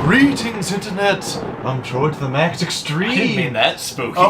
Greetings, Internet! I'm Troy to the Max Extreme! I didn't mean that spooky. Oh.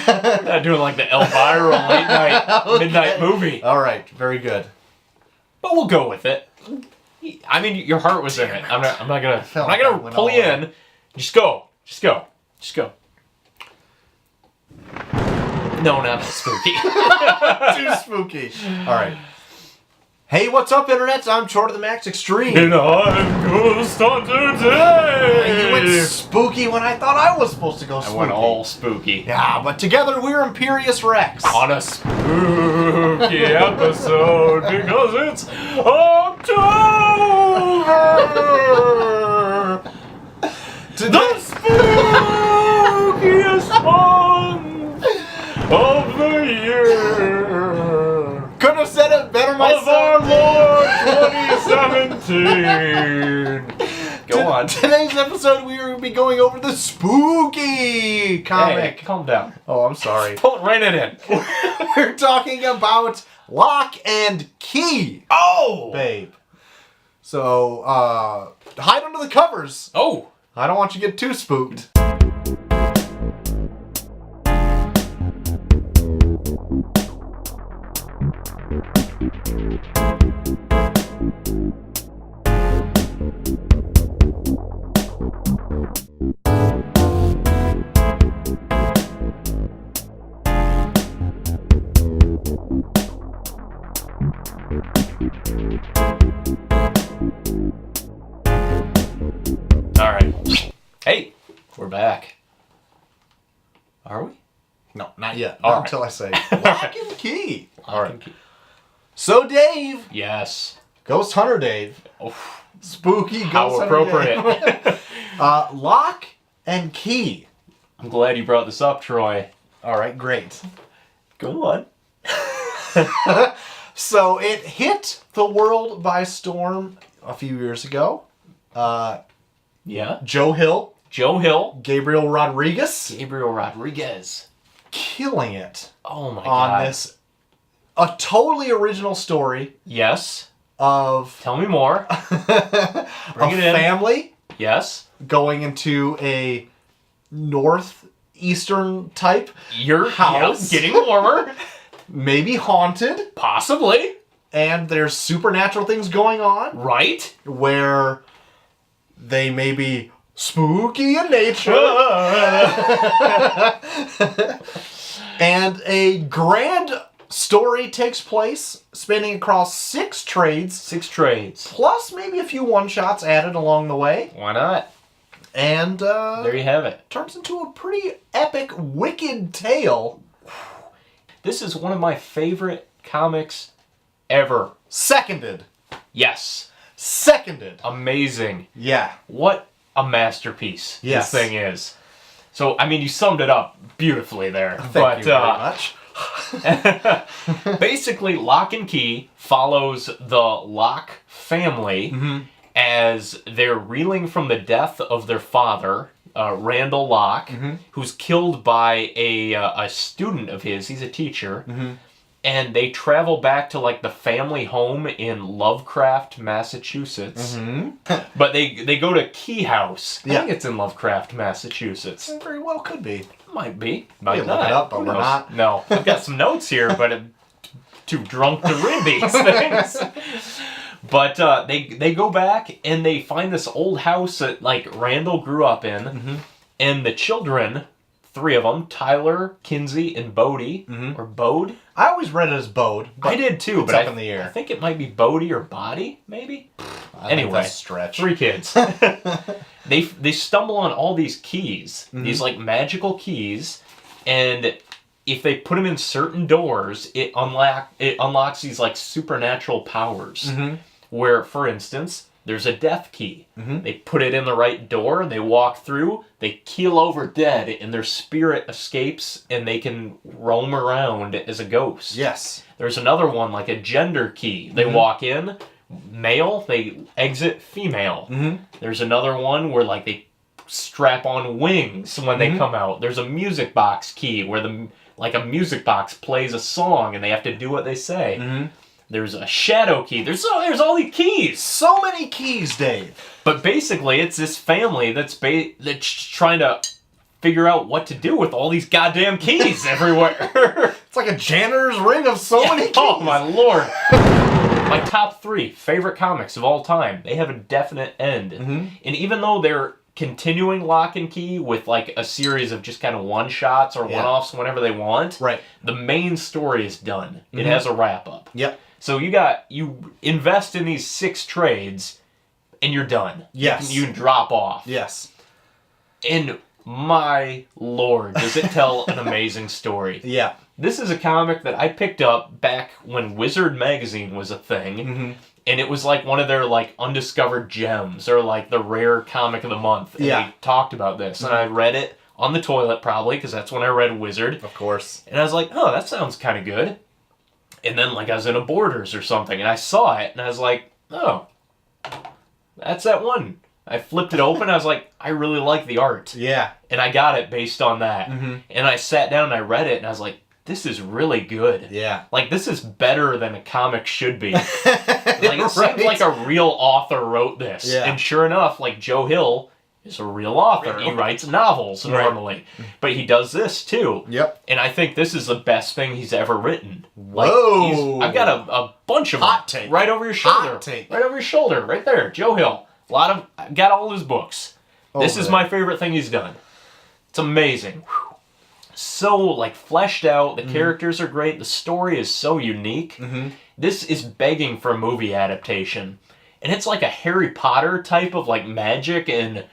We're not doing like the Elvira late night, midnight movie. Alright, very good. But we'll go with it. I mean, your heart was in it. I'm not gonna pull you in. Just go. No, not spooky. Too spooky. Alright. Hey, what's up, Internet? I'm Troy to the Max Extreme. And I'm Ghost Hunter Day. You went spooky when I thought I was supposed to go spooky. I went all spooky. Yeah, but together we're IMPERIUS REX. On a spooky episode because it's October! The spookiest month of the year! Couldn't have said it better myself. Of our Lord 2017! Go on. Today's episode we will be going over the spooky comic. Hey, calm down. Oh, I'm sorry. Rein it in. We're talking about Lock and Key. Oh! Babe. So, hide under the covers. Oh! I don't want you to get too spooked. Alright. Hey, we're back. Are we? No, not yet. All Not right. until I say Lock and Key. All right. So, Dave. Yes. Ghost Hunter Dave. Oh, Spooky Ghost how Hunter appropriate. Dave. Lock and Key. I'm glad you brought this up, Troy. All right, great. Go on. So it hit the world by storm a few years ago. Yeah. Joe Hill, Joe Hill. Gabriel Rodriguez, Gabriel Rodriguez. killing it Oh my on god. this. A totally original story Yes. of Tell me more. a Bring it in. family Yes. going into a northeastern type Your house. Yeah, getting warmer. maybe haunted, Possibly. and there's supernatural things going on Right? where they may be spooky in nature. And a grand story takes place, spanning across 6 trades, 6 trades. plus maybe a few one-shots added along the way. Why not? And There you have it. turns into a pretty epic, wicked tale. This is one of my favorite comics ever. Seconded. Yes. Seconded. Amazing. Yeah. What a masterpiece Yes. this thing is. So, I mean, you summed it up beautifully there. Thank you very much. Basically, Lock and Key follows the Locke family as they're reeling from the death of their father, Randall Locke, who's killed by a student of his. He's a teacher. And they travel back to like the family home in Lovecraft, Massachusetts. But they go to Key House. I think it's in Lovecraft, Massachusetts. It very well could be. Might be. We Might look not. it up, but Who we're knows? not. No. I've got some notes here, but I'm too drunk to read these things. But they go back and they find this old house that like Randall grew up in. And the children, 3 of them, Tyler, Kinsey, and Bodie, or Bode. I always read it as Bode. I did too, it's but up in the air. I think it might be Bodie or Body, maybe? I think Anyway, that's a stretch. 3 kids. They stumble on all these keys, these like magical keys, and if they put them in certain doors, it unlocks these like supernatural powers. Where, for instance, there's a death key. They put it in the right door, they walk through, they keel over dead, and their spirit escapes, and they can roam around as a ghost. Yes. There's another one, like a gender key. They walk in, male, they exit female. There's another one where like they strap on wings when they come out. There's a music box key where like a music box plays a song and they have to do what they say. There's a shadow key. There's all these keys. So many keys, Dave. But basically, it's this family that's trying to figure out what to do with all these goddamn keys everywhere. It's like a janitor's ring of so many keys. Oh my lord. My top 3 favorite comics of all time. They have a definite end. Mm-hmm. And even though they're continuing Lock and Key with like a series of just kind of one-shots or one-offs whenever they want, right, the main story is done. Mm-hmm. It has a wrap-up. Yep. So you invest in these 6 trades and you're done. Yes. You can drop off. Yes. And my lord, does it tell an amazing story. Yeah. This is a comic that I picked up back when Wizard Magazine was a thing. Mm-hmm. And it was like one of their like undiscovered gems or like the rare comic of the month. And they talked about this. And I read it on the toilet probably because that's when I read Wizard. Of course. And I was like, oh, that sounds kind of good. And then like I was in a Borders or something and I saw it and I was like, oh, that's that one. I flipped it open. I was like, I really like the art. Yeah. And I got it based on that. Mm-hmm. And I sat down and I read it and I was like, this is really good. Yeah. Like, this is better than a comic should be. Like, it seems like a real author wrote this. Yeah. And sure enough, like, Joe Hill is a real author. He writes novels normally. But he does this, too. Yep. And I think this is the best thing he's ever written. Like, Whoa. I've got a bunch of Hot them. take. Right over your shoulder. Hot take. Right over your shoulder. Right there. Joe Hill. I've got all his books. This is my favorite thing he's done. It's amazing. So, like, fleshed out. The characters are great. The story is so unique. Mm-hmm. This is begging for a movie adaptation. And it's like a Harry Potter type of, like, magic and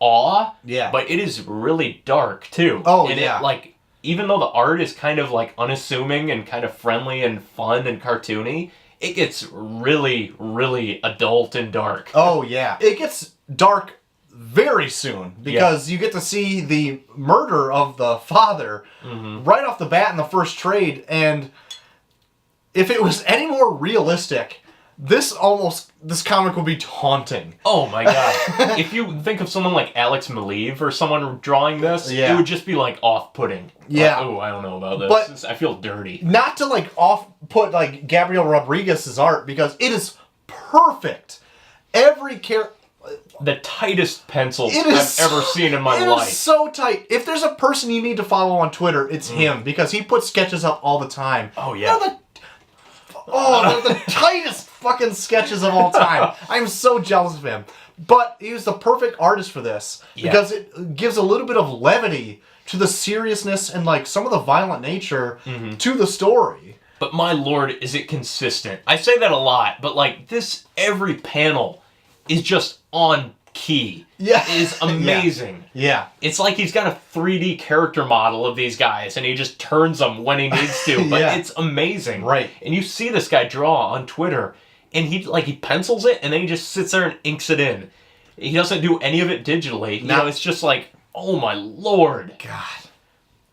awe. Yeah. But it is really dark, too. Oh, and yeah. It, like, even though the art is kind of, like, unassuming and kind of friendly and fun and cartoony, it gets really, really adult and dark. Oh, yeah. It gets dark very soon because you get to see the murder of the father right off the bat in the first trade, and if it was any more realistic, this comic would be haunting. Oh my god. If you think of someone like Alex Maleev or someone drawing this, it would just be like off-putting. Yeah. Like, oh, I don't know about this. But I feel dirty. Not to like off-put like Gabriel Rodriguez's art, because it is perfect. Every character... The tightest pencils I've ever seen in my life. It is so tight. If there's a person you need to follow on Twitter, it's him, because he puts sketches up all the time. Oh, yeah. They're the tightest fucking sketches of all time. I'm so jealous of him. But he was the perfect artist for this, because it gives a little bit of levity to the seriousness and like some of the violent nature to the story. But my lord, is it consistent. I say that a lot, but like this, every panel is just on key. Yeah. It is amazing. Yeah. It's like he's got a 3D character model of these guys and he just turns them when he needs to. But it's amazing. Right. And you see this guy draw on Twitter and he pencils it and then he just sits there and inks it in. He doesn't do any of it digitally. You know, it's just like, oh my lord. God.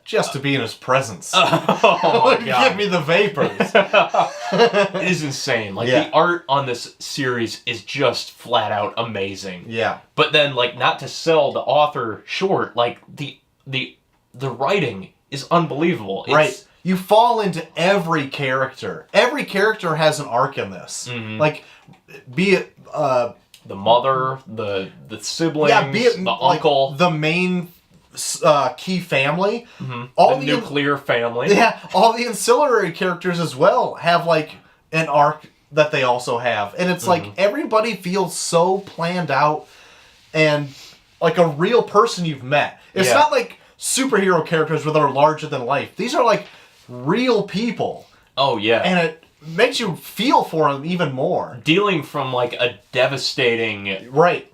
Just to be in his presence. Oh my god. Give me the vapors. It is insane. Like, the art on this series is just flat out amazing. Yeah. But then, like, not to sell the author short, like, the writing is unbelievable. Right. You fall into every character. Every character has an arc in this. Like, be it... the mother, the siblings, be it the uncle. Like, the main... key family, all the nuclear family. Yeah, all the ancillary characters as well have like an arc that they also have, and it's like everybody feels so planned out and like a real person you've met. It's not like superhero characters where they're larger than life. These are like real people. Oh yeah, and it makes you feel for them even more. Dealing from like a devastating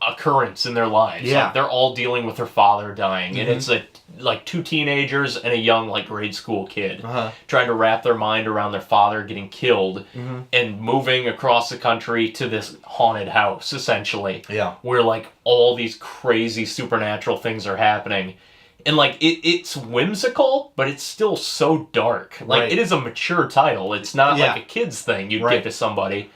occurrence in their lives. Yeah. Like, they're all dealing with their father dying. And it's like 2 teenagers and a young like grade school kid trying to wrap their mind around their father getting killed and moving across the country to this haunted house, essentially. Yeah. Where like all these crazy supernatural things are happening. And, like, it's whimsical, but it's still so dark. Like, it is a mature title. It's not, like, a kid's thing you'd give to somebody.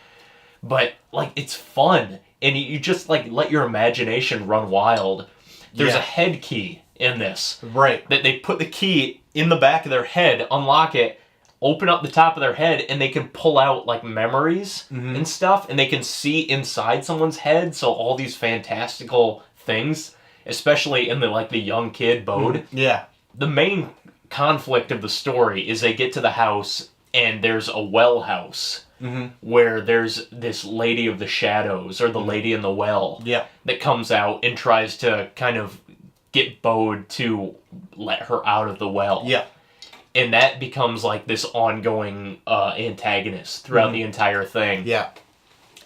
But, like, it's fun. And you just, like, let your imagination run wild. There's a head key in this. Right. That they put the key in the back of their head, unlock it, open up the top of their head and they can pull out like memories and stuff, and they can see inside someone's head. So all these fantastical things, especially in the young kid mode. Yeah. The main conflict of the story is they get to the house and there's a well house where there's this lady of the shadows, or the lady in the well, that comes out and tries to kind of get Bode to let her out of the well. Yeah. And that becomes like this ongoing antagonist throughout the entire thing. Yeah.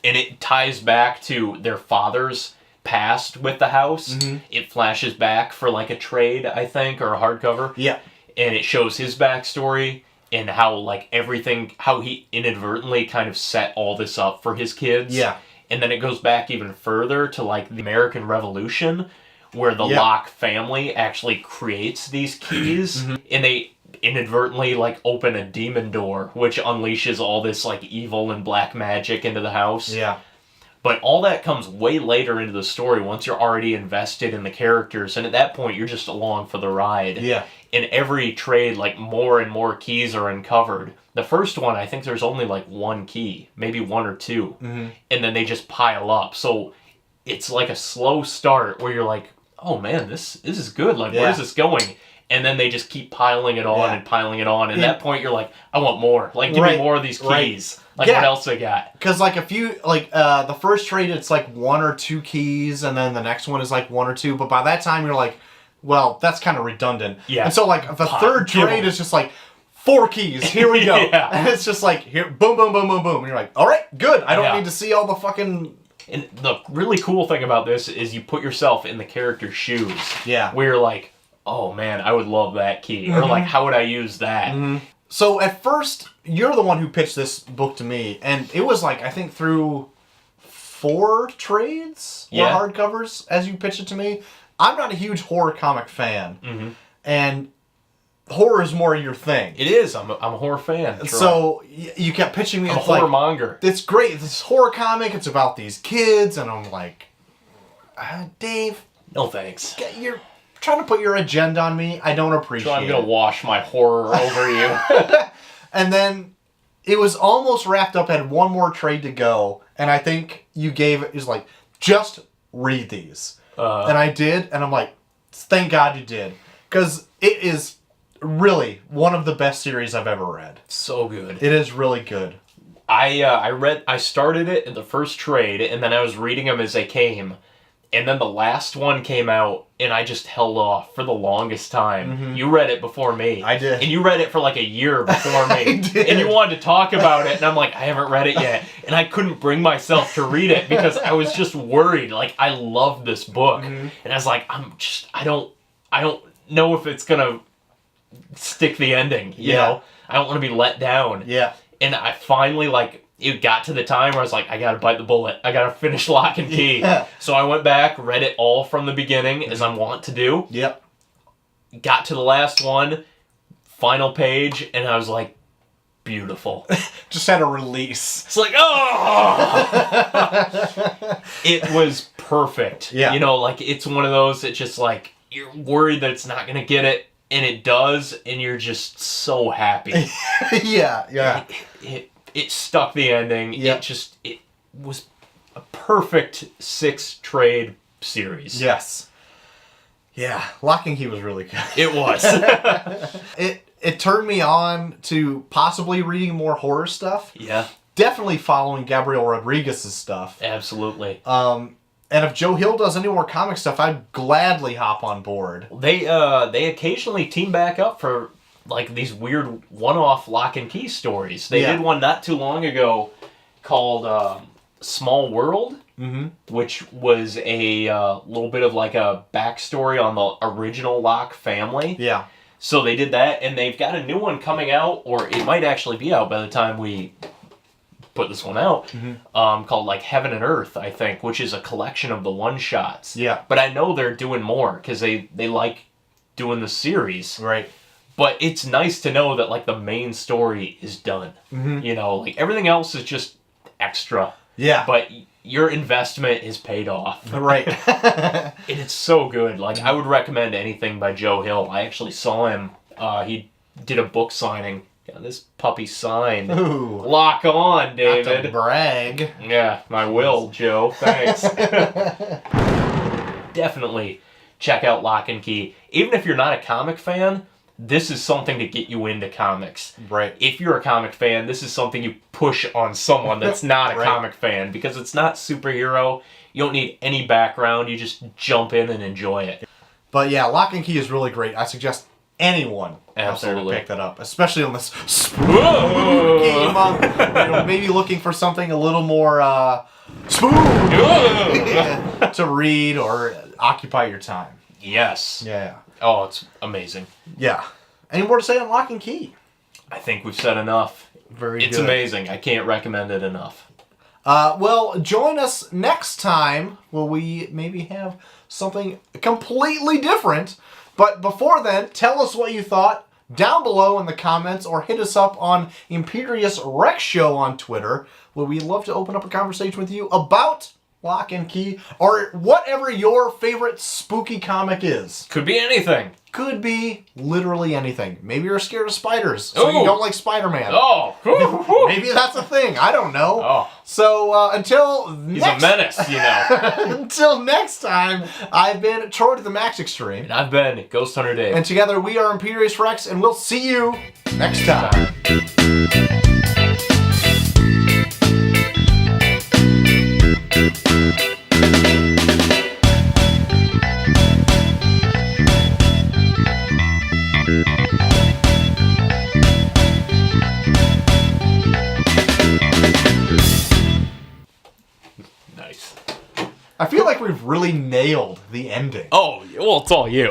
And it ties back to their father's past with the house. It flashes back for like a trade, I think, or a hardcover. Yeah. And it shows his backstory and how like everything, how he inadvertently kind of set all this up for his kids. Yeah. And then it goes back even further to like the American Revolution, where the Locke family actually creates these keys, and they inadvertently like open a demon door, which unleashes all this like evil and black magic into the house. Yeah. But all that comes way later into the story, once you're already invested in the characters, and at that point you're just along for the ride. Yeah. In every trade, like more and more keys are uncovered. The first one, I think there's only like one key, maybe one or two, and then they just pile up. So it's like a slow start where you're like, oh man, this is good. Like, where's this going? And then they just keep piling it on and piling it on. And at that point, you're like, I want more. Like, give me more of these keys. Like, what else they got? Because, like, if you, like, the first trade, it's like 1 or 2 keys, and then the next one is like 1 or 2. But by that time, you're like, well, that's kind of redundant. Yeah. And so, like, the third trade is just like 4 keys. Here we go. And it's just like, here, boom, boom, boom, boom, boom. And you're like, all right, good. I don't need to see all the fucking... And the really cool thing about this is you put yourself in the character's shoes. Yeah. Where you're like, oh man, I would love that key. Or like, how would I use that? So at first, you're the one who pitched this book to me, and it was like, I think through 4 trades or hardcovers as you pitched it to me. I'm not a huge horror comic fan, and horror is more your thing. It is. I'm a horror fan. So you kept pitching me. I'm a horror monger. It's great. This horror comic. It's about these kids, and I'm like, Dave. No thanks. You're trying to put your agenda on me. I don't appreciate it. I'm going to wash my horror over you. And then it was almost wrapped up. Had one more trade to go. And I think you gave it, is like, just read these. And I did. And I'm like, thank God you did. Because it is really one of the best series I've ever read. So good. It is really good. I started it in the first trade, and then I was reading them as they came. And then the last one came out, and I just held off for the longest time. You read it before me. I did. And you read it for like a year before me. I did. And you wanted to talk about it, and I'm like, I haven't read it yet. And I couldn't bring myself to read it because I was just worried. Like, I love this book. And I was like, I don't know if it's gonna stick the ending, you know? I don't want to be let down. Yeah. And I finally, like, it got to the time where I was like, I gotta bite the bullet. I gotta finish Lock and Key. Yeah. So I went back, read it all from the beginning, as I'm wont to do. Yep. Got to the last one, final page, and I was like, beautiful. Just had a release. It's like, oh! It was perfect. Yeah. You know, like, it's one of those that just, like, you're worried that it's not gonna get it, and it does, and you're just so happy. Yeah. It stuck the ending. Yep. It was a perfect 6 trade series. Yes. Yeah. Lock and Key was really good. It was. It turned me on to possibly reading more horror stuff. Yeah. Definitely following Gabriel Rodriguez's stuff. Absolutely. And if Joe Hill does any more comic stuff, I'd gladly hop on board. They occasionally team back up for like these weird one-off Lock and Key stories. They did one not too long ago called Small World, which was a little bit of like a backstory on the original Locke family. Yeah. So they did that, and they've got a new one coming out, or it might actually be out by the time we put this one out, called like Heaven and Earth, I think, which is a collection of the one-shots. Yeah. But I know they're doing more, because they like doing the series. Right. But it's nice to know that, like, the main story is done. You know, like, everything else is just extra. Yeah. But your investment is paid off. Right. And it's so good. Like, I would recommend anything by Joe Hill. I actually saw him. He did a book signing Got this puppy signed. Ooh. Lock on, Not David. to brag. Yeah, I will, Joe. Thanks. Definitely check out Lock and Key. Even if you're not a comic fan, this is something to get you into comics. Right. If you're a comic fan, this is something you push on someone that's not a Right. comic fan, because it's not superhero. You don't need any background. You just jump in and enjoy it. But yeah, Lock and Key is really great. I suggest anyone Absolutely to pick that up, especially on this Whoa. spooky month. Maybe looking for something a little more spooky to read or occupy your time. Yes. Yeah. Oh, it's amazing. Yeah. Any more to say on Lock and Key? I think we've said enough. Very It's good. amazing. I can't recommend it enough. Well, join us next time where we maybe have something completely different. But before then, tell us what you thought down below in the comments, or hit us up on Imperius Rex Show on Twitter, where we'd love to open up a conversation with you about Lock and Key, or whatever your favorite spooky comic is. Could be anything. Could be literally anything. Maybe you're scared of spiders, so you Ooh. don't like Spider-Man. Oh. Maybe that's a thing. I don't know. Oh. So until He's next a menace, you know. until next time, I've been Troy to the Max Extreme. And I've been Ghost Hunter Dave. And together we are Imperius Rex, and we'll see you next time. Nice. I feel like we've really nailed the ending. Oh, well, it's all you.